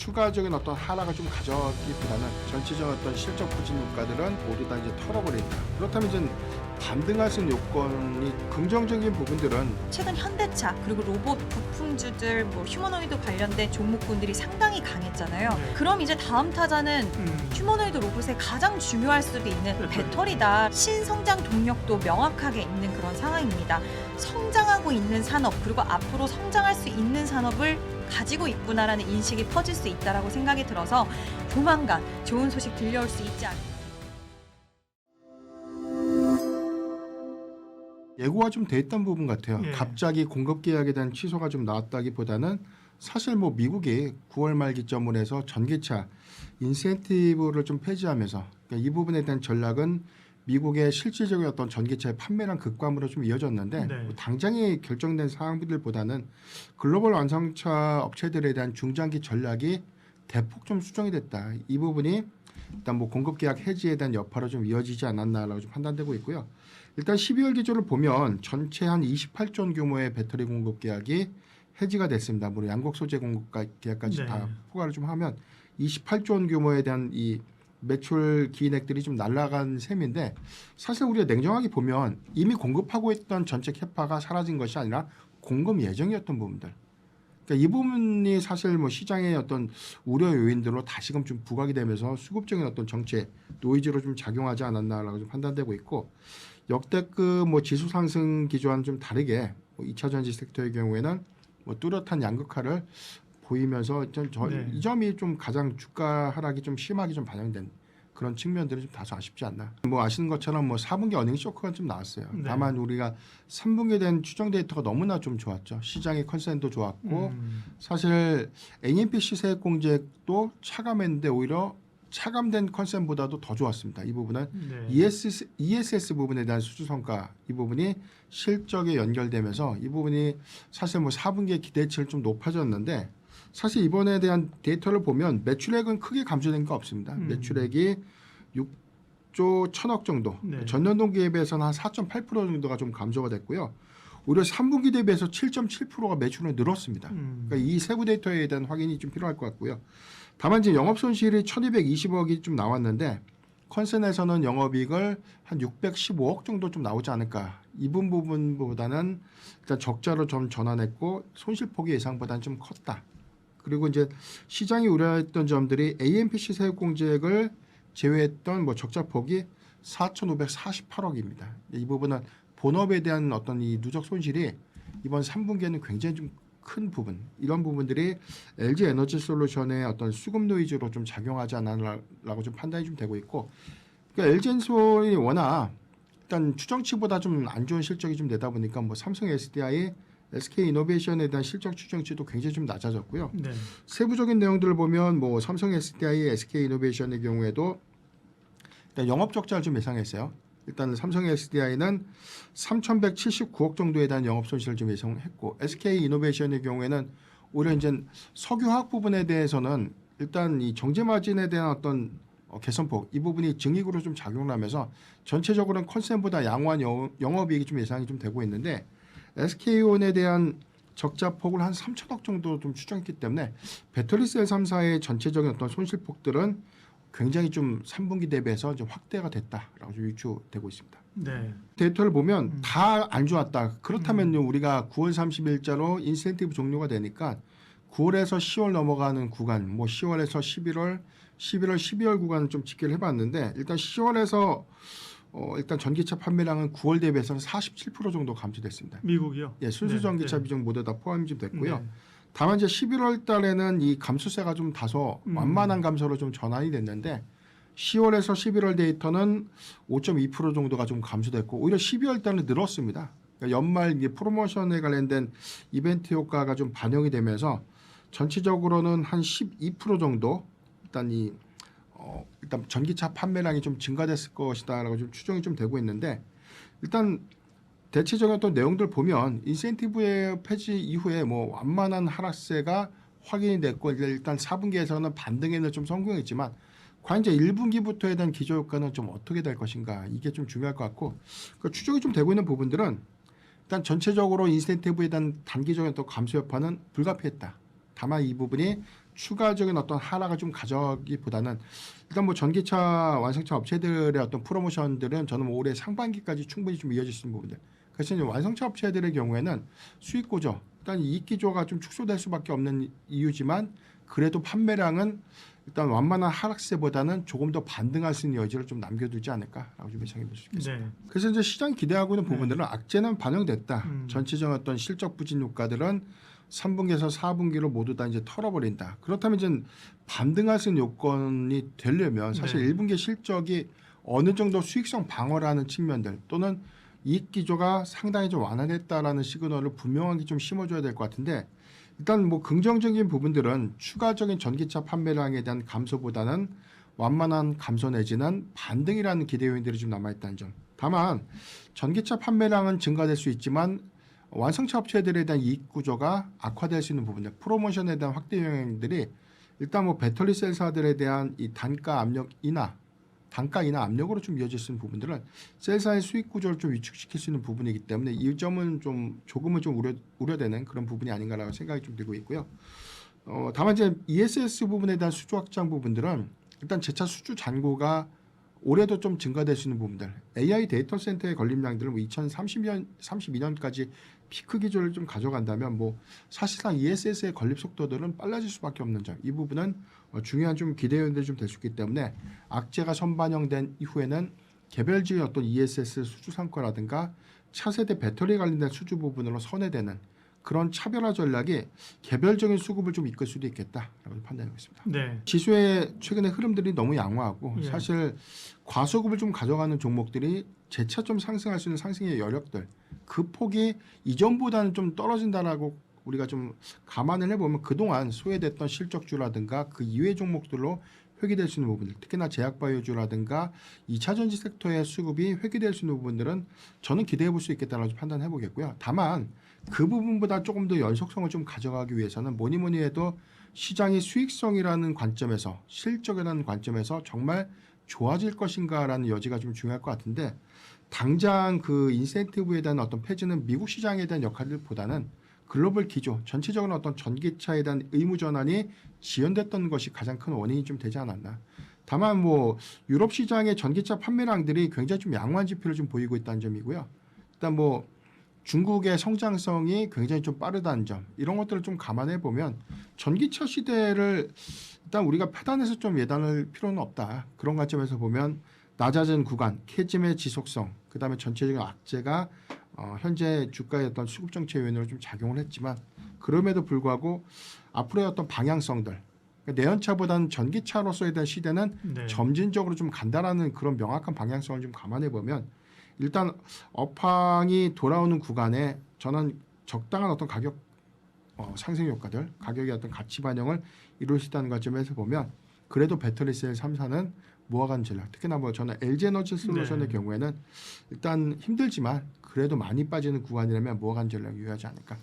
추가적인 어떤 하락을 좀 가져왔기보다는 전체적인 어떤 실적 부진 국가들은 모두 다 이제 털어버린다. 그렇다면 이제 반등할 수 있는 요건이 긍정적인 부분들은 최근 현대차 그리고 로봇 부품주들 뭐 휴머노이드 관련된 종목군들이 상당히 강했잖아요. 네. 그럼 이제 다음 타자는 휴머노이드 로봇의 가장 중요할 수도 있는 배터리다. 신성장 동력도 명확하게 있는 그런 상황입니다. 성장하고 있는 산업 그리고 앞으로 성장할 수 있는 산업을 가지고 있구나라는 인식이 퍼질 수 있다라고 생각이 들어서 조만간 좋은 소식 들려올 수 있지 않을까. 예고가 좀 돼 있던 부분 같아요. 예. 갑자기 공급 계약에 대한 취소가 좀 나왔다기보다는 사실 뭐 미국이 9월 말 기점으로 해서 전기차 인센티브를 좀 폐지하면서 그러니까 이 부분에 대한 전략은 미국의 실질적인 어떤 전기차의 판매량 급감으로 좀 이어졌는데 네. 뭐 당장에 결정된 사항들보다는 글로벌 완성차 업체들에 대한 중장기 전략이 대폭 좀 수정이 됐다. 이 부분이 일단 뭐 공급 계약 해지에 대한 여파로 좀 이어지지 않았나라고 좀 판단되고 있고요. 일단 12월 기조를 보면 전체 한 28조 원 규모의 배터리 공급 계약이 해지가 됐습니다. 물론 양극 소재 공급 계약까지 네. 다 포괄을 좀 하면 28조 원 규모에 대한 이 매출 기인액들이 좀 날아간 셈인데 사실 우리가 냉정하게 보면 이미 공급하고 있던 전체 캐파가 사라진 것이 아니라 공급 예정이었던 부분들. 그러니까 이 부분이 사실 뭐 시장의 어떤 우려 요인들로 다시금 좀 부각이 되면서 수급적인 어떤 정체 노이즈로 좀 작용하지 않았나라고 좀 판단되고 있고 역대급 뭐 지수 상승 기조와는 좀 다르게 뭐 2차 전지 섹터의 경우에는 뭐 뚜렷한 양극화를 보이면서 네. 이 점이 좀 가장 주가 하락이 좀 심하게 좀 반영된 그런 측면들이 좀 다소 아쉽지 않나. 뭐 아시는 것처럼 뭐 4분기 어닝 쇼크가 좀 나왔어요. 네. 다만 우리가 3분기에 대한 추정 데이터가 너무나 좀 좋았죠. 시장의 컨센도 좋았고 사실 AMP 시세액 공제도 차감했는데 오히려 차감된 컨센보다도 더 좋았습니다. 이 부분은 네. ESS 부분에 대한 수주 성과 이 부분이 실적에 연결되면서 이 부분이 사실 뭐 4분기의 기대치를 좀 높아졌는데 사실 이번에 대한 데이터를 보면 매출액은 크게 감소된 게 없습니다. 매출액이 6조 1천억 정도, 네. 전년 동기에 비해서는 한 4.8% 정도가 좀 감소가 됐고요. 오히려 3분기 대비해서 7.7%가 매출은 늘었습니다. 그러니까 이 세부 데이터에 대한 확인이 좀 필요할 것 같고요. 다만 이제 영업 손실이 1,220억이 좀 나왔는데 컨센에서는 영업이익을 한 615억 정도 좀 나오지 않을까. 이 부분보다는 일단 적자로 좀 전환했고 손실폭이 예상보다는 좀 컸다. 그리고 이제 시장이 우려했던 점들이 AMPC 세액공제액을 제외했던 뭐 적자폭이 4,548억입니다. 이 부분은 본업에 대한 어떤 이 누적 손실이 이번 3분기에는 굉장히 좀 큰 부분 이런 부분들이 LG 에너지 솔루션의 어떤 수급 노이즈로 좀 작용하지 않았나라고 좀 판단이 좀 되고 있고 그러니까 LG 엔솔이 워낙 일단 추정치보다 좀 안 좋은 실적이 좀 내다 보니까 뭐 삼성 SDI, SK 이노베이션에 대한 실적 추정치도 굉장히 좀 낮아졌고요. 네. 세부적인 내용들을 보면 뭐 삼성 SDI, SK 이노베이션의 경우에도 일단 영업 적자를 좀 예상했어요. 일단 삼성 SDI는 3,179억 정도에 대한 영업 손실을 좀 예상했고 SK 이노베이션의 경우에는 오히려 이제 석유화학 부분에 대해서는 일단 이 정제 마진에 대한 어떤 개선폭 이 부분이 증익으로 좀 작용하면서 전체적으로는 컨센보다 양호한 영업이익이 좀 예상이 좀 되고 있는데 SK온에 대한 적자 폭을 한 3천억 정도 좀 추정했기 때문에 배터리셀 3사의 전체적인 어떤 손실폭들은 굉장히 좀 3분기 대비해서 좀 확대가 됐다라고 좀 유추되고 있습니다. 네. 데이터를 보면 다 안 좋았다. 그렇다면요 우리가 9월 30일자로 인센티브 종료가 되니까 9월에서 10월 넘어가는 구간, 뭐 10월에서 11월, 12월 구간을 좀 집계를 해봤는데 일단 10월에서 일단 전기차 판매량은 9월 대비해서는 47% 정도 감소됐습니다. 미국이요? 예, 순수 네, 전기차 네. 비중 모두 다 포함이 좀 됐고요. 네. 다만 이제 11월 달에는 이 감소세가 좀 다소 완만한 감소로 좀 전환이 됐는데 10월에서 11월 데이터는 5.2% 정도가 좀 감소됐고 오히려 12월 달은 늘었습니다. 그러니까 연말 이제 프로모션에 관련된 이벤트 효과가 좀 반영이 되면서 전체적으로는 한 12% 정도 일단 일단 전기차 판매량이 좀 증가됐을 것이다라고 좀 추정이 좀 되고 있는데 일단 대체적인 어떤 내용들 보면 인센티브의 폐지 이후에 뭐 완만한 하락세가 확인이 됐고 일단 4분기에서는 반등에는 좀 성공했지만 과연 이제 1분기부터에 대한 기저 효과는 좀 어떻게 될 것인가 이게 좀 중요할 것 같고 그 추정이 좀 되고 있는 부분들은 일단 전체적으로 인센티브에 대한 단기적인 또 감소 여파는 불가피했다. 다만 이 부분이 추가적인 어떤 하락을 좀 가져가기보다는 일단 뭐 전기차 완성차 업체들의 어떤 프로모션들은 저는 뭐 올해 상반기까지 충분히 좀 이어질 수 있는 부분들. 그래서 이제 완성차 업체들의 경우에는 수익 구조, 일단 이익 기조가 좀 축소될 수밖에 없는 이유지만 그래도 판매량은 일단 완만한 하락세보다는 조금 더 반등할 수 있는 여지를 좀 남겨두지 않을까라고 좀 예상해 볼 수 있겠습니다. 네. 그래서 이제 시장 기대하고 있는 부분들은 악재는 반영됐다. 음. 전체적인 어떤 실적 부진 효과들은 3분기에서 4분기로 모두 다 이제 털어버린다. 그렇다면 이제 반등할 수 있는 요건이 되려면 사실 네. 1분기 실적이 어느 정도 수익성 방어를 하는 측면들 또는 이익 기조가 상당히 좀 완화됐다라는 시그널을 분명하게 좀 심어줘야 될 것 같은데 일단 뭐 긍정적인 부분들은 추가적인 전기차 판매량에 대한 감소보다는 완만한 감소 내지는 반등이라는 기대 요인들이 좀 남아있다는 점. 다만 전기차 판매량은 증가될 수 있지만 완성차 업체들에 대한 이익 구조가 악화될 수 있는 부분들, 프로모션에 대한 확대 영향들이 일단 뭐 배터리 셀사들에 대한 이 단가 인하 압력으로 좀 이어질 수 있는 부분들은 셀사의 수익 구조를 좀 위축시킬 수 있는 부분이기 때문에 이 점은 좀 조금은 좀 우려되는 그런 부분이 아닌가라고 생각이 좀 들고 있고요. 다만 이제 ESS 부분에 대한 수주 확장 부분들은 일단 제차 수주 잔고가 올해도 좀 증가될 수 있는 부분들, AI 데이터 센터의 걸림량들은 뭐 2032년까지 피크 기조를 좀 가져간다면 뭐 사실상 ESS의 건립 속도들은 빨라질 수밖에 없는 점, 이 부분은 중요한 좀 기대 요인들이 좀 될 수 있기 때문에 악재가 선반영된 이후에는 개별지의 어떤 ESS 수주 성과라든가 차세대 배터리에 관련된 수주 부분으로 선회되는 그런 차별화 전략이 개별적인 수급을 좀 이끌 수도 있겠다라고 판단하고 있습니다. 네. 지수의 최근의 흐름들이 너무 양호하고 예. 사실 과소급을 좀 가져가는 종목들이 재차 좀 상승할 수 있는 상승의 여력들, 그 폭이 이전보다는 좀 떨어진다라고 우리가 좀 감안을 해보면 그동안 소외됐던 실적주라든가 그 이외 종목들로 회귀될 수 있는 부분들, 특히나 제약바이오주라든가 2차 전지 섹터의 수급이 회귀될 수 있는 부분들은 저는 기대해 볼 수 있겠다라고 판단해 보겠고요. 다만 그 부분보다 조금 더 연속성을 좀 가져가기 위해서는 뭐니 해도 시장의 수익성이라는 관점에서, 실적이라는 관점에서 정말 좋아질 것인가라는 여지가 좀 중요할 것 같은데, 당장 그 인센티브에 대한 어떤 폐지는 미국 시장에 대한 역할보다는 글로벌 기조, 전체적인 어떤 전기차에 대한 의무 전환이 지연됐던 것이 가장 큰 원인이 좀 되지 않았나. 다만 뭐 유럽 시장의 전기차 판매량들이 굉장히 좀 양호한 지표를 좀 보이고 있다는 점이고요. 일단 뭐 중국의 성장성이 굉장히 좀 빠르다는 점, 이런 것들을 좀 감안해 보면 전기차 시대를 일단 우리가 패단해서 좀 예단할 필요는 없다. 그런 관점에서 보면 낮아진 구간, 캐즘의 지속성, 그다음에 전체적인 악재가 현재 주가의 어떤 수급 정체 요인으로 좀 작용을 했지만 그럼에도 불구하고 앞으로의 어떤 방향성들, 그러니까 내연차보다는 전기차로서에 대한 시대는 네. 점진적으로 좀 간다라는 그런 명확한 방향성을 좀 감안해 보면 일단 업황이 돌아오는 구간에 저는 적당한 어떤 가격 상승 효과들, 가격의 어떤 가치 반영을 이룰 수 있다는 관점에서 보면 그래도 배터리셀 3사는 모아가는 전략, 특히나 뭐 저는 LG에너지 솔루션의 네. 경우에는 일단 힘들지만 그래도 많이 빠지는 구간이라면 모아가는 전략이 유효하지 않을까.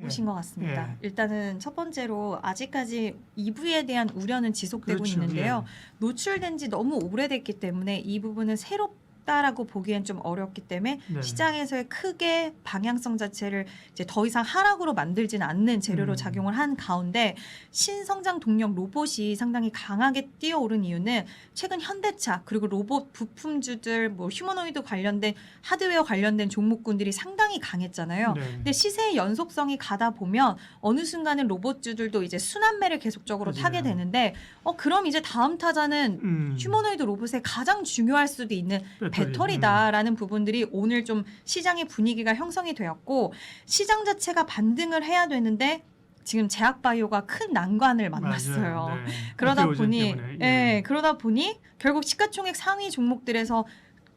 보신 것 같습니다. 예. 일단은 첫 번째로 아직까지 EV에 대한 우려는 지속되고 그렇죠. 있는데요. 노출된 지 너무 오래됐기 때문에 이 부분은 새롭다라고 보기엔 좀 어렵기 때문에 네. 시장에서의 크게 방향성 자체를 이제 더 이상 하락으로 만들지는 않는 재료로 작용을 한 가운데 신성장 동력 로봇이 상당히 강하게 뛰어오른 이유는 최근 현대차 그리고 로봇 부품주들 뭐 휴머노이드 관련된 하드웨어 관련된 종목군들이 상당히 강했잖아요. 네. 근데 시세의 연속성이 가다 보면 어느 순간은 로봇주들도 이제 순환매를 계속적으로 맞아요. 타게 되는데 그럼 이제 다음 타자는 휴머노이드 로봇의 가장 중요할 수도 있는 배터리다라는 부분들이 오늘 좀 시장의 분위기가 형성이 되었고 시장 자체가 반등을 해야 되는데 지금 제약바이오가 큰 난관을 만났어요. 맞아요. 네. 그러다 오디오젠 보니 때문에. 예, 그러다 보니 결국 시가총액 상위 종목들에서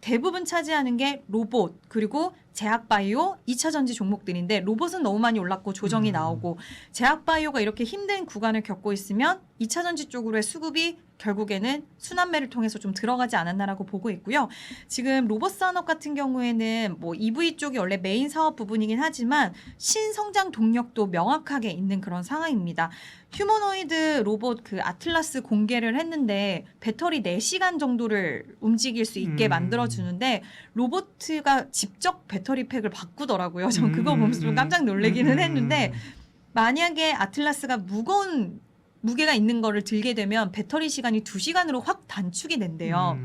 대부분 차지하는 게 로봇 그리고 제약바이오 2차 전지 종목들인데 로봇은 너무 많이 올랐고 조정이 나오고 제약바이오가 이렇게 힘든 구간을 겪고 있으면 2차 전지 쪽으로의 수급이 결국에는 순환매를 통해서 좀 들어가지 않았나라고 보고 있고요. 지금 로봇 산업 같은 경우에는 뭐 EV 쪽이 원래 메인 사업 부분이긴 하지만 신성장 동력도 명확하게 있는 그런 상황입니다. 휴머노이드 로봇 그 아틀라스 공개를 했는데 배터리 4시간 정도를 움직일 수 있게 만들어주는데 로봇가 직접 배터리 팩을 바꾸더라고요. 전 그거 보면서 좀 깜짝 놀라기는 했는데 만약에 아틀라스가 무거운 무게가 있는 거를 들게 되면 배터리 시간이 2시간으로 확 단축이 된대요.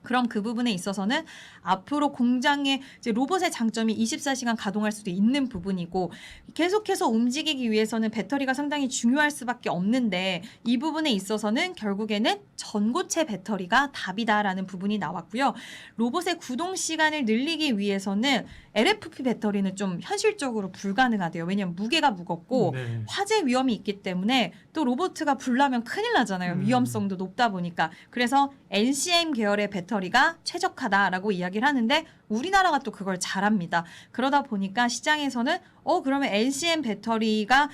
그럼 그 부분에 있어서는 앞으로 공장의 이제 로봇의 장점이 24시간 가동할 수도 있는 부분이고 계속해서 움직이기 위해서는 배터리가 상당히 중요할 수밖에 없는데 이 부분에 있어서는 결국에는 전고체 배터리가 답이다라는 부분이 나왔고요. 로봇의 구동 시간을 늘리기 위해서는 LFP 배터리는 좀 현실적으로 불가능하대요. 왜냐하면 무게가 무겁고 네. 화재 위험이 있기 때문에 또 로봇가 불나면 큰일 나잖아요. 위험성도 높다 보니까. 그래서 NCM 계열의 배터리가 최적화다라고 이야기를 하는데 우리나라가 또 그걸 잘합니다. 그러다 보니까 시장에서는 그러면 NCM 배터리가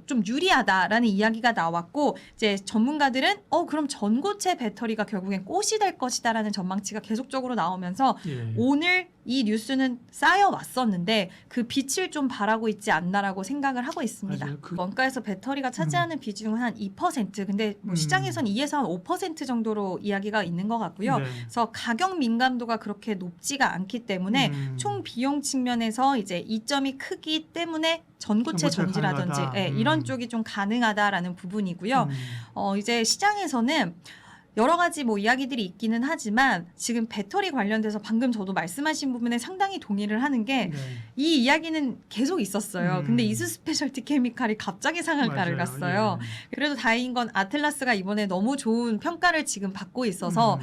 좀 유리하다라는 이야기가 나왔고 이제 전문가들은 그럼 전고체 배터리가 결국엔 꽃이 될 것이다라는 전망치가 계속적으로 나오면서 예. 오늘 이 뉴스는 쌓여 왔었는데 그 빛을 좀 발하고 있지 않나라고 생각을 하고 있습니다. 맞아요. 원가에서 배터리가 차지하는 비중은 한 2%. 근데 뭐 시장에선 2에서 한 5% 정도로 이야기가 있는 것 같고요. 네. 그래서 가격 민감도가 그렇게 높지가 않기 때문에 총 비용 측면에서 이제 이점이 크기 때문에 전고체 전고체 전지라든지 가능하다. 이런 쪽이 좀 가능하다라는 부분이고요. 이제 시장에서는 여러 가지 뭐 이야기들이 있기는 하지만 지금 배터리 관련돼서 방금 저도 말씀하신 부분에 상당히 동의를 하는 게 이 이야기는 계속 있었어요. 근데 이수 스페셜티 케미칼이 갑자기 상한가를 갔어요. 예. 그래도 다행인 건 아틀라스가 이번에 너무 좋은 평가를 지금 받고 있어서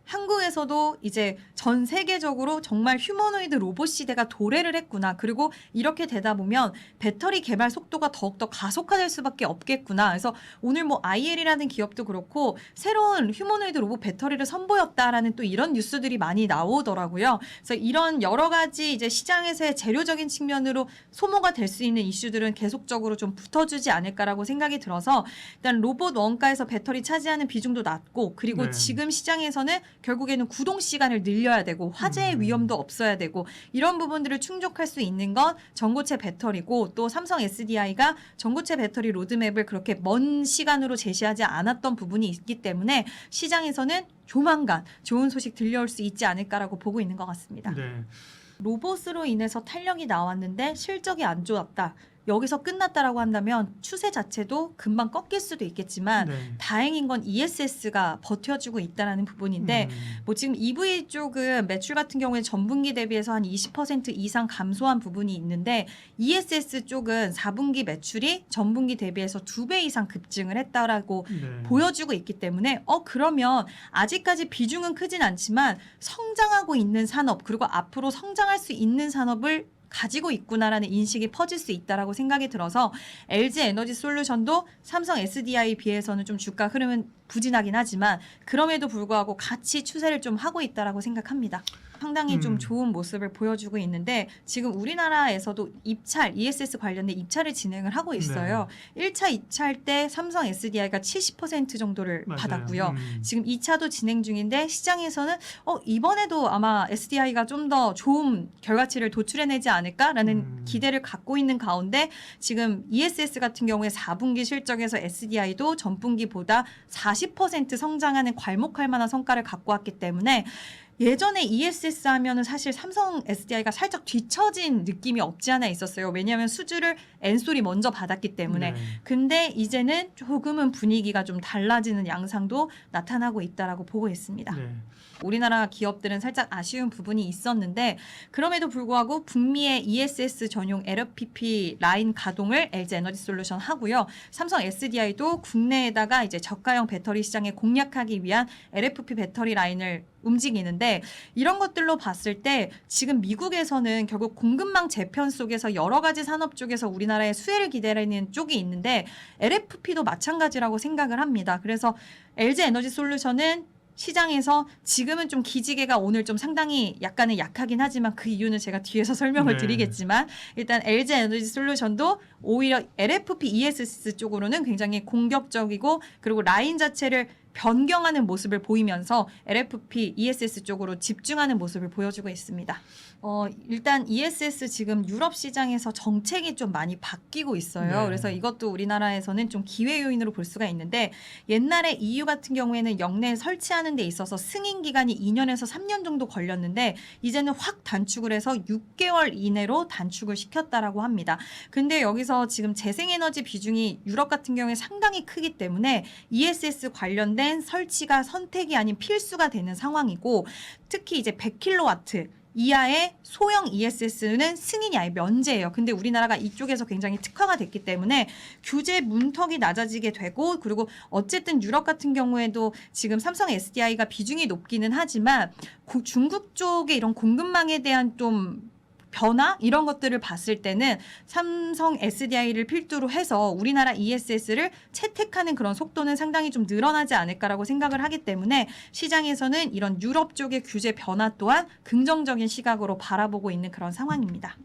한국에서도 이제 전 세계적으로 정말 휴머노이드 로봇 시대가 도래를 했구나. 그리고 이렇게 되다 보면 배터리 개발 속도가 더욱더 가속화될 수밖에 없겠구나. 그래서 오늘 뭐 IL이라는 기업도 그렇고 새로운 휴머노이드 로봇 배터리를 선보였다라는 또 이런 뉴스들이 많이 나오더라고요. 그래서 이런 여러 가지 이제 시장에서의 재료적인 측면으로 소모가 될 수 있는 이슈들은 계속적으로 좀 붙어주지 않을까라고 생각이 들어서 일단 로봇 원가에서 배터리 차지하는 비중도 낮고 그리고 네. 지금 시장에서는 결국에는 구동 시간을 늘려야 되고 화재의 위험도 없어야 되고 이런 부분들을 충족할 수 있는 건 전고체 배터리고 또 삼성 SDI가 전고체 배터리 로드맵을 그렇게 먼 시간으로 제시하지 않았던 부분이 있기 때문에 시장에서는 조만간 좋은 소식 들려올 수 있지 않을까라고 보고 있는 것 같습니다. 네. 로봇으로 인해서 탄력이 나왔는데 실적이 안 좋았다. 여기서 끝났다라고 한다면 추세 자체도 금방 꺾일 수도 있겠지만 네. 다행인 건 ESS가 버텨주고 있다는 부분인데 뭐 지금 EV 쪽은 매출 같은 경우에 전분기 대비해서 한 20% 이상 감소한 부분이 있는데 ESS 쪽은 4분기 매출이 전분기 대비해서 2배 이상 급증을 했다라고 네. 보여주고 있기 때문에 그러면 아직까지 비중은 크진 않지만 성장하고 있는 산업 그리고 앞으로 성장할 수 있는 산업을 가지고 있구나라는 인식이 퍼질 수 있다라고 생각이 들어서 LG 에너지 솔루션도 삼성 SDI에 비해서는 좀 주가 흐름은 부진하긴 하지만 그럼에도 불구하고 같이 추세를 좀 하고 있다라고 생각합니다. 상당히 좀 좋은 모습을 보여주고 있는데 지금 우리나라에서도 입찰, ESS 관련된 입찰을 진행을 하고 있어요. 1차 입찰 때 삼성 SDI가 70% 정도를 맞아요. 받았고요. 지금 2차도 진행 중인데 시장에서는 이번에도 아마 SDI가 좀 더 좋은 결과치를 도출해내지 않을까라는 기대를 갖고 있는 가운데 지금 ESS 같은 경우에 4분기 실적에서 SDI도 전분기보다 40% 성장하는 괄목할 만한 성과를 갖고 왔기 때문에 예전에 ESS 하면은 사실 삼성 SDI가 살짝 뒤처진 느낌이 없지 않아 있었어요. 왜냐하면 수주를 엔솔이 먼저 받았기 때문에. 네. 근데 이제는 조금은 분위기가 좀 달라지는 양상도 나타나고 있다라고 보고 있습니다. 네. 우리나라 기업들은 살짝 아쉬운 부분이 있었는데 그럼에도 불구하고 북미의 ESS 전용 LFP 라인 가동을 LG 에너지 솔루션 하고요. 삼성 SDI도 국내에다가 이제 저가형 배터리 시장에 공략하기 위한 LFP 배터리 라인을 움직이는데 이런 것들로 봤을 때 지금 미국에서는 결국 공급망 재편 속에서 여러 가지 산업 쪽에서 우리나라의 수혜를 기다리는 쪽이 있는데 LFP도 마찬가지라고 생각을 합니다. 그래서 LG 에너지 솔루션은 시장에서 지금은 좀 기지개가 오늘 좀 상당히 약간은 약하긴 하지만 그 이유는 제가 뒤에서 설명을 네. 드리겠지만 일단 LG 에너지 솔루션도 오히려 LFP ESS 쪽으로는 굉장히 공격적이고 그리고 라인 자체를 변경하는 모습을 보이면서 LFP, ESS 쪽으로 집중하는 모습을 보여주고 있습니다. 일단 ESS 지금 유럽 시장에서 정책이 좀 많이 바뀌고 있어요. 네. 그래서 이것도 우리나라에서는 좀 기회 요인으로 볼 수가 있는데 옛날에 EU 같은 경우에는 역내에 설치하는 데 있어서 승인 기간이 2년에서 3년 정도 걸렸는데 이제는 확 단축을 해서 6개월 이내로 단축을 시켰다라고 합니다. 근데 여기서 지금 재생에너지 비중이 유럽 같은 경우에 상당히 크기 때문에 ESS 관련된 설치가 선택이 아닌 필수가 되는 상황이고 특히 이제 100kW 이하의 소형 ESS는 승인이 아예 면제예요. 근데 우리나라가 이쪽에서 굉장히 특화가 됐기 때문에 규제 문턱이 낮아지게 되고 그리고 어쨌든 유럽 같은 경우에도 지금 삼성 SDI가 비중이 높기는 하지만 중국 쪽의 이런 공급망에 대한 좀 변화 이런 것들을 봤을 때는 삼성 SDI를 필두로 해서 우리나라 ESS를 채택하는 그런 속도는 상당히 좀 늘어나지 않을까라고 생각을 하기 때문에 시장에서는 이런 유럽 쪽의 규제 변화 또한 긍정적인 시각으로 바라보고 있는 그런 상황입니다.